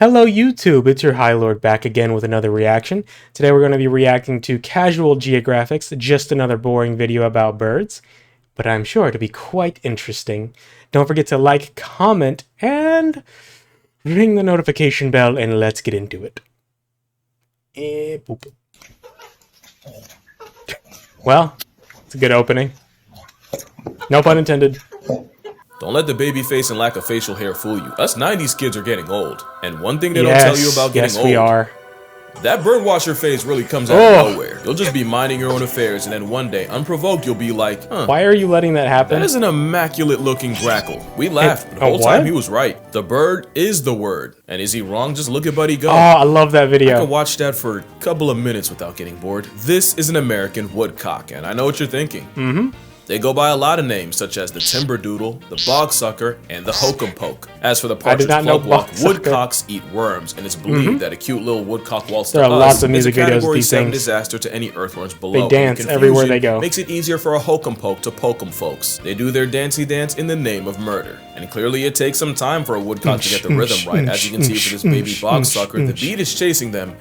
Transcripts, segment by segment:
Hello YouTube, it's your High Lord back again with another reaction. Today we're going to be reacting to Casual Geographics, just another boring video about birds, but I'm sure to be quite interesting. Don't forget to like, comment, and ring the notification bell, and let's get into it. Boop. Well, it's a good opening. No pun intended. Don't let the baby face and lack of facial hair fool you. Us 90s kids are getting old. And one thing they don't tell you about getting old. We are. That birdwatcher phase really comes out of nowhere. You'll just be minding your own affairs and then one day, unprovoked, you'll be like, why are you letting that happen? That is an immaculate looking grackle. We laughed, but the whole time he was right. The bird is the word. And is he wrong? Just look at Buddy go. Oh, I love that video. I could watch that for a couple of minutes without getting bored. This is an American woodcock, and I know what you're thinking. They go by a lot of names, such as the timberdoodle, the bogsucker, and the hokum-poke. As for the partridge floatwalk, woodcocks eat worms, and it's believed that a cute little woodcock waltz to us is a Category 7 disaster to any earthworms below. They dance everywhere they go. Makes it easier for a hokum-poke to poke 'em folks. They do their dancey dance in the name of murder. And clearly it takes some time for a woodcock to get the rhythm right. As you can see for this baby bogsucker, the beat is chasing them.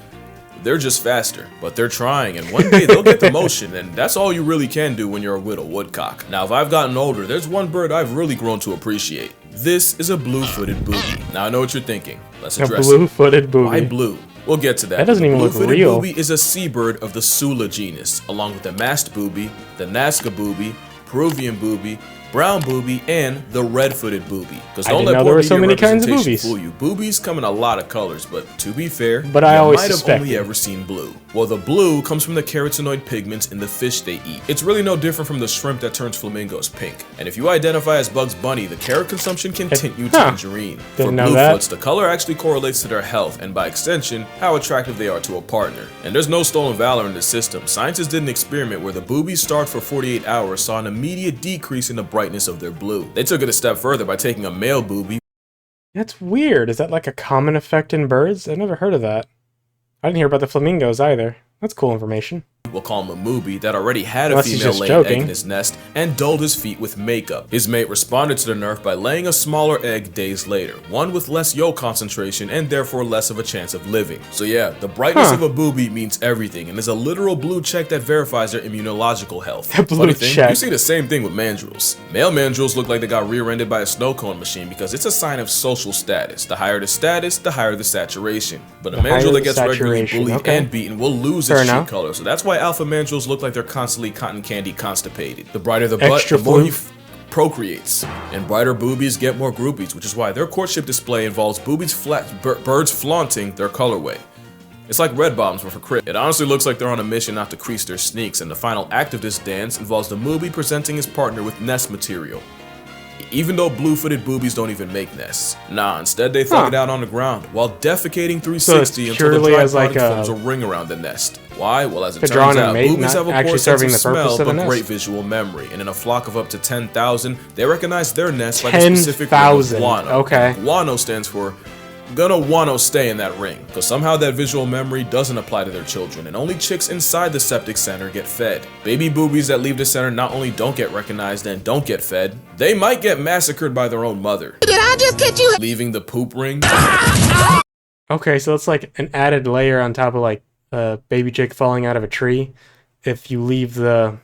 They're just faster, but they're trying, and one day they'll get the motion, and that's all you really can do when you're a little woodcock. Now, if I've gotten older, there's one bird I've really grown to appreciate. This is a blue-footed booby. Now, I know what you're thinking. Let's address it. A blue-footed booby. Why blue? We'll get to that. That doesn't even look real. Blue-footed booby is a seabird of the Sula genus, along with the masked booby, the Nazca booby, Peruvian booby, brown booby, and the red-footed booby. Because don't let poor media representation fool you. Boobies come in a lot of colors, but to be fair, you might have only ever seen blue. Well, the blue comes from the carotenoid pigments in the fish they eat. It's really no different from the shrimp that turns flamingos pink. And if you identify as Bugs Bunny, the carrot consumption can tint you tangerine. For bluefoots, the color actually correlates to their health, and by extension, how attractive they are to a partner. And there's no stolen valor in the system. Scientists did an experiment where the boobies starved for 48 hours saw an immediate decrease in the brightness of their blue. They took it a step further by taking a male booby. That's weird. Is that like a common effect in birds? I've never heard of that. I didn't hear about the flamingos either. That's cool information. We'll call him a mooby that already had a female laying egg in his nest and dulled his feet with makeup. His mate responded to the nerf by laying a smaller egg days later, one with less yolk concentration and therefore less of a chance of living. So yeah, the brightness of a booby means everything and is a literal blue check that verifies their immunological health. Funny thing, you see the same thing with mandrills. Male mandrills look like they got rear-ended by a snow cone machine because it's a sign of social status. The higher the status, the higher the saturation. But a mandrill that gets regularly bullied and beaten will lose its cheek color, so that's why alpha mandrills look like they're constantly cotton candy constipated. The brighter the butt, the more he procreates. And brighter boobies get more groupies, which is why their courtship display involves birds flaunting their colorway. It's like red bottoms, but for crib. It honestly looks like they're on a mission not to crease their sneaks, and the final act of this dance involves the mooby presenting his partner with nest material. Even though blue-footed boobies don't even make nests. Nah, instead they thug it out on the ground, while defecating 360 until the dry product forms a ring around the nest. Why? Well, as it turns out, boobies have a poor sense of smell, but great visual memory, and in a flock of up to 10,000, they recognize their nest by the specific ring of guano. Guano stands for gonna wanna stay in that ring, because somehow that visual memory doesn't apply to their children, and only chicks inside the septic center get fed. Baby boobies that leave the center not only don't get recognized and don't get fed, they might get massacred by their own mother. Did I just catch you leaving the poop ring? Okay, so it's like an added layer on top of like a baby chick falling out of a tree. If you leave well,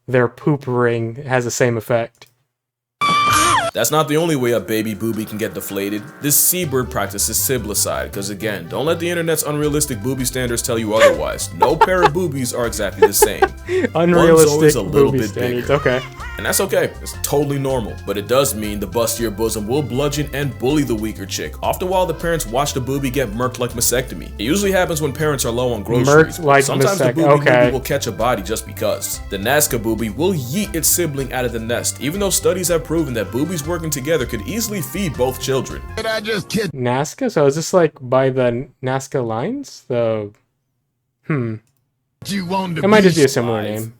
their poop ring has the same effect. That's not the only way a baby booby can get deflated. This seabird practices siblicide, because again, don't let the internet's unrealistic booby standards tell you otherwise. No pair of boobies are exactly the same. Unrealistic One's always a little bit standards, bigger. okay. And that's okay, it's totally normal. But it does mean the bustier bosom will bludgeon and bully the weaker chick, often while the parents watch the booby get murked like mastectomy. It usually happens when parents are low on groceries, but sometimes the booby will catch a body just because. The Nazca booby will yeet its sibling out of the nest, even though studies have proven that boobies working together could easily feed both children. Did I just kid? Nazca? So is this like by the Nazca lines? It might just be a similar name.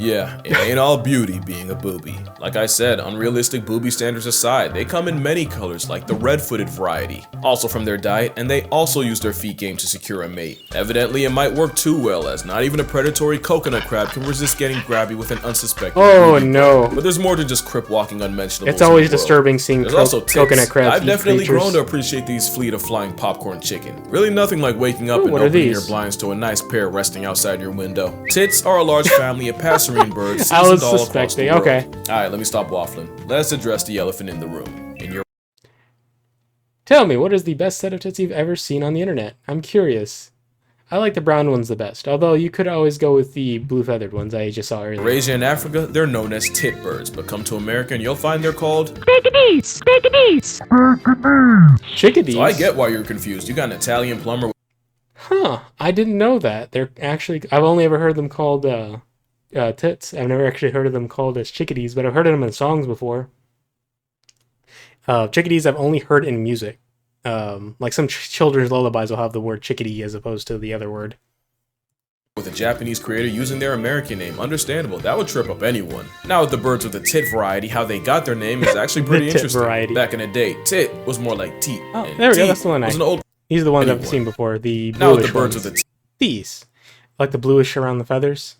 Yeah, it ain't all beauty being a booby. Like I said, unrealistic booby standards aside, they come in many colors like the red-footed variety. Also from their diet, and they also use their feet game to secure a mate. Evidently, it might work too well, as not even a predatory coconut crab can resist getting grabby with an unsuspecting booby. No. But there's more than just crip walking unmentionables. It's always disturbing seeing coconut crabs. I've definitely grown to appreciate these fleet of flying popcorn chicken. Really nothing like waking up and opening your blinds to a nice pair resting outside your window. Tits are a large family of passerine birds seasoned all across the world. Okay. Alright, let me stop waffling. Let's address the elephant in the room. Tell me, what is the best set of tits you've ever seen on the internet? I'm curious. I like the brown ones the best, although you could always go with the blue-feathered ones I just saw earlier. In Asia and Africa, they're known as tit birds, but come to America and you'll find they're called chickadees. Chickadees. Chickadees? So I get why you're confused. You got an Italian plumber. Huh, I didn't know that. They're actually, I've only ever heard them called tits. I've never actually heard of them called as chickadees, but I've heard of them in songs before. Chickadees I've only heard in music. Like some children's lullabies will have the word chickadee as opposed to the other word. With a Japanese creator using their American name, understandable, that would trip up anyone. Now with the birds with the tit variety, how they got their name is actually pretty interesting. Variety. Back in the day, tit was more like teat. Oh, there we go, that's the one These are the ones I've seen before, the bluish now with the birds with the these. Like the bluish around the feathers.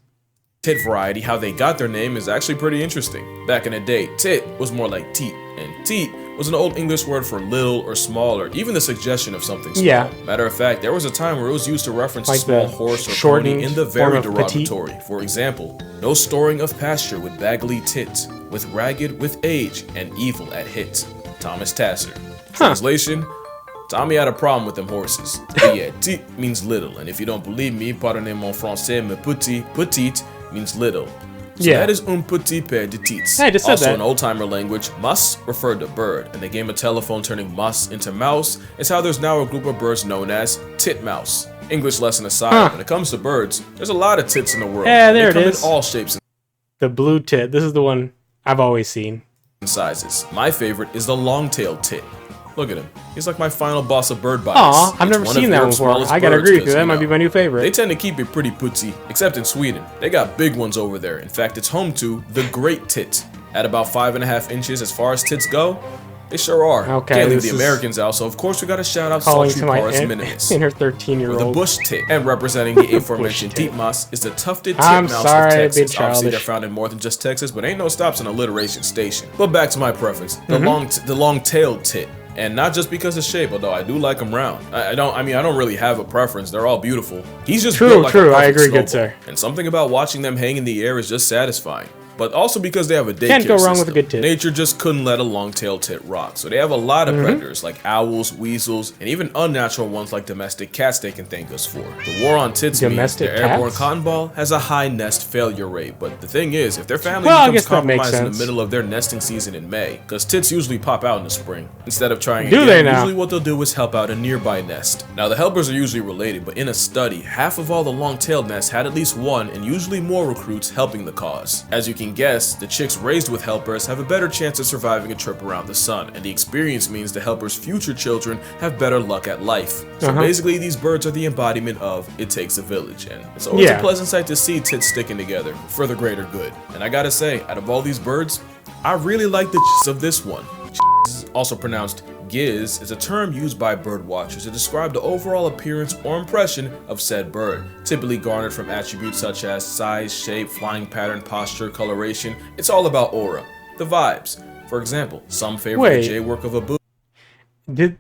Tit variety, how they got their name is actually pretty interesting. Back in the day, tit was more like teat, and teat was an old English word for little or small, or even the suggestion of something small. Yeah. Matter of fact, there was a time where it was used to reference like a small horse or pony in the very derogatory. Petite. For example, no storing of pasture with baggly tits, with ragged with age, and evil at hit. Thomas Tasser. Translation: Tommy had a problem with them horses. But yeah, tit means little, and if you don't believe me, pardonnez mon français, mais petite means little. So that is un petit pair de tits. I just said also that. in old-timer language, mus referred to bird, and the game of telephone turning mus into mouse is how there's now a group of birds known as titmouse. English lesson aside, when it comes to birds, there's a lot of tits in the world. Yeah, there it is. They come in all shapes. The blue tit, this is the one I've always seen. And sizes. My favorite is the long-tailed tit. Look at him. He's like my final boss of bird bites. Aw, I've never seen that one before. I gotta agree with you. That might be my new favorite. They tend to keep it pretty putsy, except in Sweden. They got big ones over there. In fact, it's home to the Great Tit. At about 5.5 inches as far as tits go, they sure are. Okay, can't leave the Americans out, so of course we gotta shout out Sultry Paris Minimus. In her 13-year-old. The bush tit. And representing the aforementioned titmouse is the tufted titmouse of Texas. Obviously they're found in more than just Texas, but ain't no stops in alliteration station. But back to my preference, the long-tailed tit. And not just because of shape, although I do like them round. I don't really have a preference. They're all beautiful. He's just built like a perfect I agree, snowball. good sir. And something about watching them hang in the air is just satisfying. But also because they have a daycare Can't go wrong system. with a good tit. Nature just couldn't let a long-tailed tit rock. So they have a lot of predators like owls, weasels, and even unnatural ones like domestic cats they can thank us for. The war on tits means their airborne cotton ball has a high nest failure rate. But the thing is, if their family becomes compromised in the middle of their nesting season in May, because tits usually pop out in the spring, instead of trying again, usually what they'll do is help out a nearby nest. Now the helpers are usually related, but in a study, half of all the long-tailed nests had at least one and usually more recruits helping the cause. As you can guess, the chicks raised with helpers have a better chance of surviving a trip around the sun, and the experience means the helpers' future children have better luck at life. So basically, these birds are the embodiment of it takes a village, and it's always a pleasant sight to see tits sticking together for the greater good. And I gotta say, out of all these birds, I really like the of this one. Also pronounced giz, is a term used by bird watchers to describe the overall appearance or impression of said bird, typically garnered from attributes such as size, shape, flying pattern, posture, coloration. It's all about aura, the vibes. For example, some favor the J-work of a boo. Did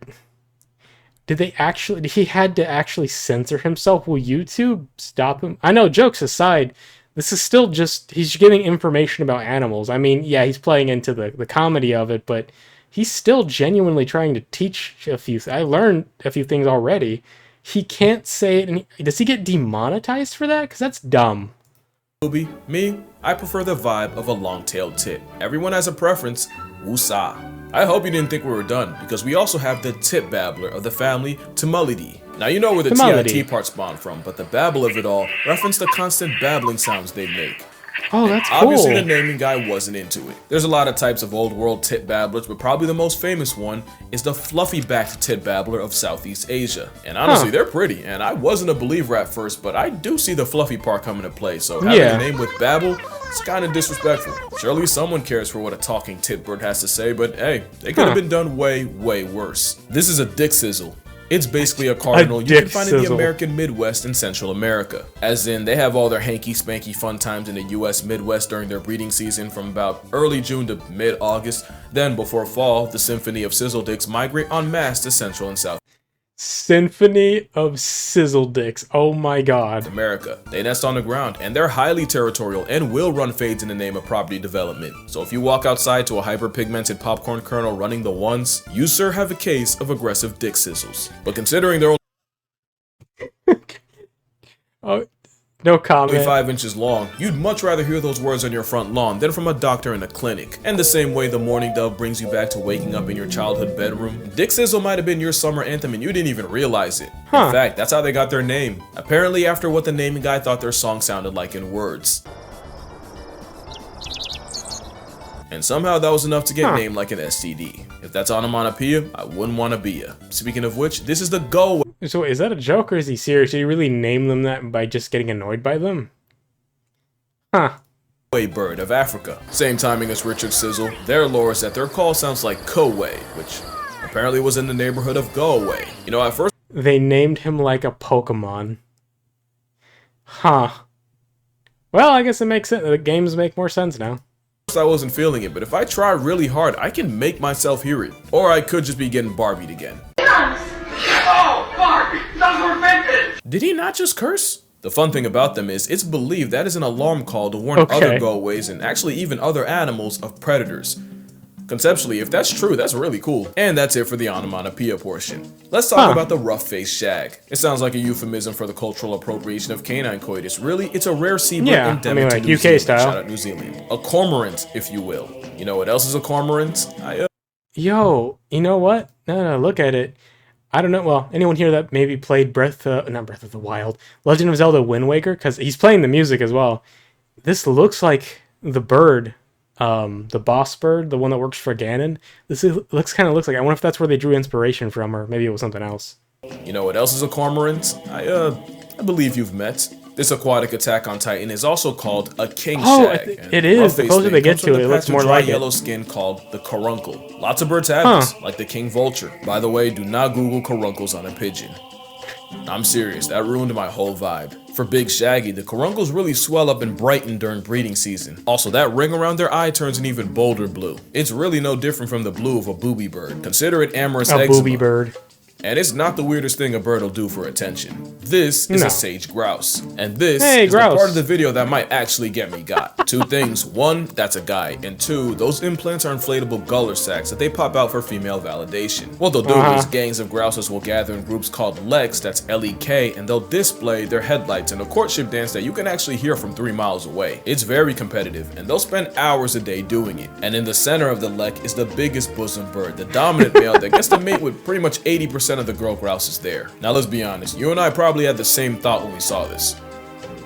they actually, he had to actually censor himself? Will YouTube stop him? I know, jokes aside, this is still just, he's giving information about animals. I mean, yeah, he's playing into the comedy of it, but he's still genuinely trying to teach a few. I learned a few things already. He can't say it. And does he get demonetized for that? Because that's dumb. Me, I prefer the vibe of a long-tailed tit. Everyone has a preference. Woosah. I hope you didn't think we were done, because we also have the tit babbler of the family, Tumulidae. Now you know where the TIT part spawned from, but the babble of it all referenced the constant babbling sounds they make. Oh, that's cool. Obviously, the naming guy wasn't into it. There's a lot of types of old world tit babblers, but probably the most famous one is the fluffy-backed tit babbler of Southeast Asia. And honestly, they're pretty, and I wasn't a believer at first, but I do see the fluffy part coming into play, so having a name with babble, it's kind of disrespectful. Surely someone cares for what a talking tit bird has to say, but hey, they could have been done way, way worse. This is a dick sizzle. It's basically a cardinal you can find in the American Midwest and Central America. As in, they have all their hanky-spanky fun times in the US Midwest during their breeding season from about early June to mid-August. Then, before fall, the symphony of sizzle dicks migrate en masse to Central and South Symphony of Sizzle Dicks. Oh my god. America. They nest on the ground, and they're highly territorial and will run fades in the name of property development. So if you walk outside to a hyper-pigmented popcorn kernel running the ones, you sir have a case of aggressive dick sizzles. But considering they're oh, no comment. only 5 inches long, you'd much rather hear those words on your front lawn than from a doctor in a clinic. And the same way the morning dove brings you back to waking up in your childhood bedroom, Dick Sizzle might have been your summer anthem and you didn't even realize it. In fact, that's how they got their name. Apparently after what the naming guy thought their song sounded like in words. And somehow that was enough to get named like an STD. If that's onomatopoeia, I wouldn't want to be ya. Speaking of which, this is the go. So is that a joke or is he serious? Did he really name them that by just getting annoyed by them? Bird of Africa. Same timing as Richard Sizzle. Their lore is that their call sounds like Koway, which apparently was in the neighborhood of Go Away. You know, at first they named him like a Pokemon. Well, I guess it makes sense. The games make more sense now. I wasn't feeling it, but if I try really hard, I can make myself hear it. Or I could just be getting Barbied again. Oh, Barbie! Those were vintage! Did he not just curse? The fun thing about them is, it's believed that is an alarm call to warn other go-aways and actually even other animals of predators. Conceptually, if that's true, that's really cool. And that's it for the onomatopoeia portion. Let's talk about the rough-faced shag. It sounds like a euphemism for the cultural appropriation of canine coitus. Really, it's a rare seabird endemic to New Zealand. style. Shout out New Zealand. A cormorant, if you will. You know what else is a cormorant? Yo, you know what? No, look at it. I don't know. Well, anyone here that maybe played not Breath of the Wild, Legend of Zelda Wind Waker? Because he's playing the music as well. This looks like the bird. The boss bird, the one that works for Ganon. This kind of looks like. I wonder if that's where they drew inspiration from, or maybe it was something else. You know what else is a cormorant? I believe you've met. This aquatic attack on Titan is also called a king shag. It is. The closer they get to it, it looks more like yellow skin called the caruncle. Lots of birds have this, like the king vulture. By the way, do not Google caruncles on a pigeon. I'm serious, that ruined my whole vibe. For Big Shaggy, the caruncles really swell up and brighten during breeding season. Also, that ring around their eye turns an even bolder blue. It's really no different from the blue of a booby bird. Consider it amorous eczema. A booby bird. And it's not the weirdest thing a bird will do for attention. This is a sage grouse. And this is the part of the video that might actually get me got. Two things. One, that's a guy. And two, those implants are inflatable guller sacs that they pop out for female validation. What they'll do is gangs of grouses will gather in groups called leks, that's L-E-K, and they'll display their headlights in a courtship dance that you can actually hear from 3 miles away. It's very competitive, and they'll spend hours a day doing it. And in the center of the lek is the biggest bosom bird, the dominant male that gets to mate with pretty much 80% of the girl grouses there. Now let's be honest, you and I probably had the same thought when we saw this.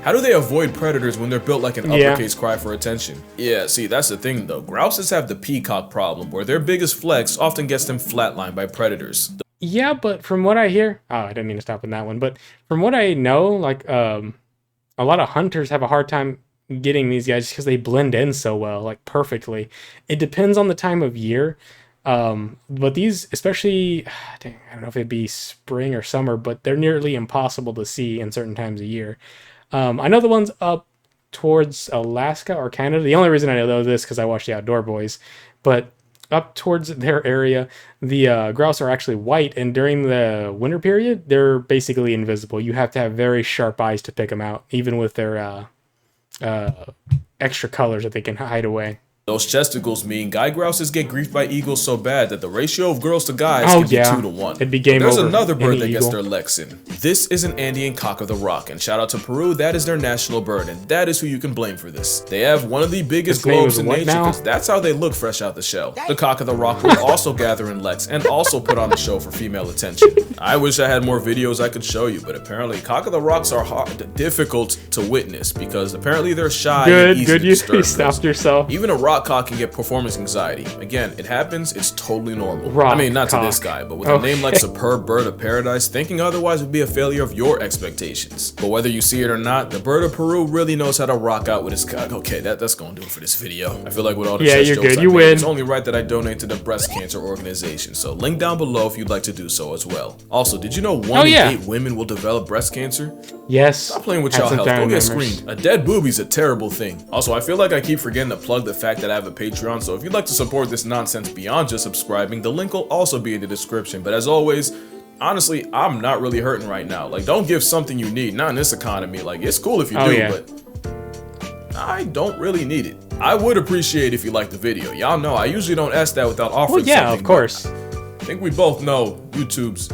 How do they avoid predators when they're built like an uppercase cry for attention? Yeah, see, that's the thing though. Grouses have the peacock problem, where their biggest flex often gets them flatlined by predators. Yeah, but from what I hear, I didn't mean to stop in that one, but from what I know, like, a lot of hunters have a hard time getting these guys because they blend in so well, like perfectly. It depends on the time of year. But these, especially, I don't know if it'd be spring or summer, but they're nearly impossible to see in certain times of year. I know the ones up towards Alaska or Canada. The only reason I know this because I watch the Outdoor Boys, but up towards their area, the grouse are actually white, and during the winter period, they're basically invisible. You have to have very sharp eyes to pick them out, even with their extra colors that they can hide away. Those chesticles mean guy grouses get griefed by eagles so bad that the ratio of girls to guys can be 2 to 1. It'd be game There's over. another bird that gets eagle. their lecks in. This is an Andean cock of the rock, and shout out to Peru, that is their national bird, and that is who you can blame for this. They have one of the biggest His name globes is in what nature now? because that's how they look fresh out the shell. The cock of the rock will also gather in lecks and also put on a show for female attention. I wish I had more videos I could show you, but apparently cock of the rocks are difficult to witness because apparently they're shy and easy Good, to you disturb. stopped yourself. Even a rock cock can get performance anxiety. Again, it happens, it's totally normal. Rock I mean, not cock. to this guy, but with a name like Superb Bird of Paradise, thinking otherwise would be a failure of your expectations. But whether you see it or not, the bird of Peru really knows how to rock out with his cock. Okay, that's gonna do it for this video. I feel like with all the chest you're jokes good. I You made, win. it's only right that I donate to the breast cancer organization. So link down below if you'd like to do so as well. Also, did you know 1 in 8 women will develop breast cancer? Yes. Stop playing with Had y'all some health. Go family get members. screened. A dead boobie's a terrible thing. Also, I feel like I keep forgetting to plug the fact that I have a Patreon, so if you'd like to support this nonsense beyond just subscribing, the link will also be in the description. But as always, honestly, I'm not really hurting right now. Like, don't give something you need. Not in this economy. Like, it's cool if you do, but I don't really need it. I would appreciate if you liked the video. Y'all know I usually don't ask that without offering something. Of course. I think we both know YouTube's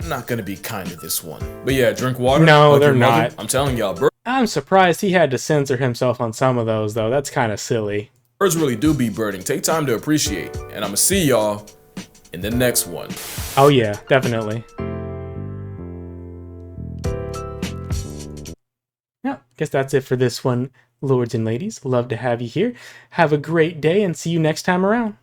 not gonna be kind to this one. But yeah, drink water. No, hug they're your mother. not. I'm telling y'all, I'm surprised he had to censor himself on some of those, though. That's kind of silly. birds really do be birding. Take time to appreciate. And I'ma see y'all in the next one. Oh yeah, definitely. Yeah, guess that's it for this one, lords and ladies. Love to have you here. Have a great day and see you next time around.